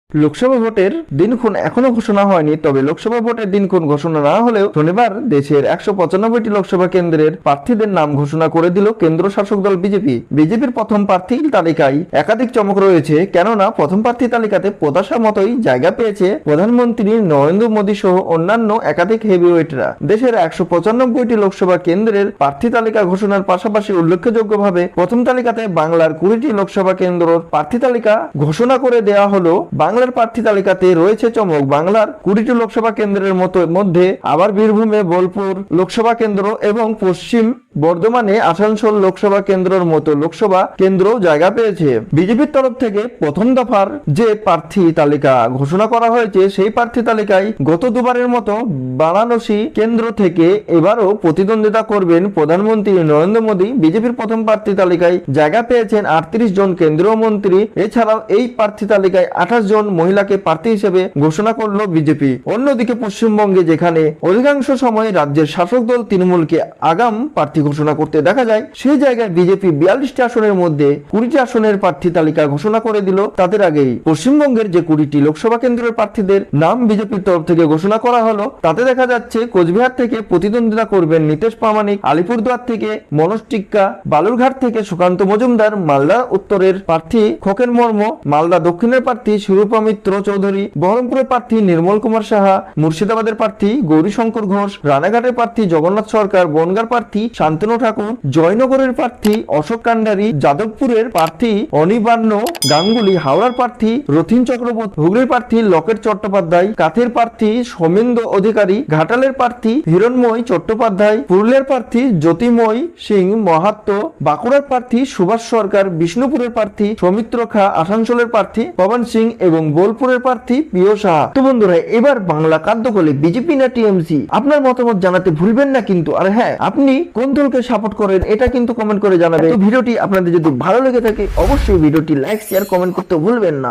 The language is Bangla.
লোকসভা ভোটের দিনক্ষণ এখনো ঘোষণা হয়নি, তবে লোকসভা ভোটের দিনক্ষণ ঘোষণা না হলেও শনিবার দেশের 195টি লোকসভা কেন্দ্রের প্রার্থীদের নাম ঘোষণা করে দিল কেন্দ্র শাসক দল বিজেপি। বিজেপির প্রথম প্রার্থী তালিকায় একাধিক চমক রয়েছে, কেননা প্রথম প্রার্থী তালিকাতে প্রত্যাশা মতোই জায়গা পেয়েছে প্রধানমন্ত্রী নরেন্দ্র মোদী সহ অন্যান্য একাধিক হেভিওয়েটরা। দেশের 195টি লোকসভা কেন্দ্রের প্রার্থী তালিকা ঘোষণার পাশাপাশি উল্লেখযোগ্যভাবে প্রথম তালিকাতে বাংলার 20টি লোকসভা কেন্দ্রের প্রার্থী তালিকা ঘোষণা করে দেওয়া হলো। বাংলার প্রার্থী তালিকাতে রয়েছে চমক। বাংলার 20টি লোকসভা কেন্দ্রের মধ্যে আবার বীরভূমে বোলপুর লোকসভা কেন্দ্র এবং পশ্চিম বর্ধমানে আসানসোল লোকসভা কেন্দ্রের মতো লোকসভা কেন্দ্র জায়গা পেয়েছে। বিজেপির তরফ থেকে প্রথম দফার যে প্রার্থী তালিকা ঘোষণা করা হয়েছে, সেই প্রার্থী তালিকায় গত দুবারের মতো বারাণসী কেন্দ্র থেকে এবারও প্রতিদ্বন্দ্বিতা করবেন প্রধানমন্ত্রী নরেন্দ্র মোদী। বিজেপির প্রথম প্রার্থী তালিকায় জায়গা পেয়েছেন 38 জন কেন্দ্রীয় মন্ত্রী। এছাড়াও এই প্রার্থী তালিকায় 28 জন মহিলাকে প্রার্থী হিসেবে ঘোষণা করলো বিজেপি। অন্যদিকে পশ্চিমবঙ্গে যেখানে অধিকাংশ সময় রাজ্যের শাসক দল তৃণমূলকে আগাম প্রার্থী ঘোষণা করতে দেখা যায়, সেই জায়গায় বিজেপি 42টি আসনের মধ্যে 20টি আসনের প্রার্থী তালিকা ঘোষণা করে দিল তাদের আগেই। পশ্চিমবঙ্গের যে 20টি লোকসভা কেন্দ্রের প্রার্থীদের নাম বিজেপির তরফ থেকে ঘোষণা করা হলো, তাতে দেখা যাচ্ছে কোচবিহার থেকে প্রতিদ্বন্দ্বিতা করবেন নীতিশ প্রামাণিক, আলিপুরদুয়ার থেকে মনোজ টিক্কা, বালুরঘাট থেকে সুকান্ত মজুমদার, মালদা উত্তরের প্রার্থী খোকেন মুর্মু, মালদা দক্ষিণের প্রার্থী সুরূপা মিত্র চৌধুরী, বহরমপুরের প্রার্থী নির্মল কুমার সাহা, মুর্শিদাবাদের প্রার্থী গৌরীশঙ্কর ঘোষ, রানাঘাটের প্রার্থী জগন্নাথ সরকার, বনগার প্রার্থী শান্তনু ঠাকুর, জয়নগরের প্রার্থী অশোক কান্ডারি, যাদবপুরের প্রার্থী অনিবান্য গাঙ্গুলি, হাওড়ার প্রার্থী রথীন চক্রবর্তী, হুগলির প্রার্থী লকেট চট্টোপাধ্যায়, কাথের প্রার্থী সৌমেন্দ্র অধিকারী, ঘাটালের প্রার্থী হিরণময় চট্টোপাধ্যায়, পুরুলিয়ার প্রার্থী জ্যোতিময় সিং মাহাত্ম, বাঁকুড়ার প্রার্থী সুভাষ সরকার, বিষ্ণুপুরের প্রার্থী সৌমিত্র খা, আসানসোলের প্রার্থী পবন সিং এবং বোলপুরের প্রার্থী প্রিয় সাহা। তো বন্ধুরা, এবার বাংলা কার্যকলে বিজেপি না টিএমসি, আপনার মতামত জানাতে ভুলবেন না কিন্তু। আর হ্যাঁ, আপনি কোন দলকে সাপোর্ট করেন এটা কিন্তু কমেন্ট করে জানাবেন। তো ভিডিওটি আপনাদের যদি ভালো লেগে থাকে অবশ্যই ভিডিওটি লাইক শেয়ার কমেন্ট করতে ভুলবেন না।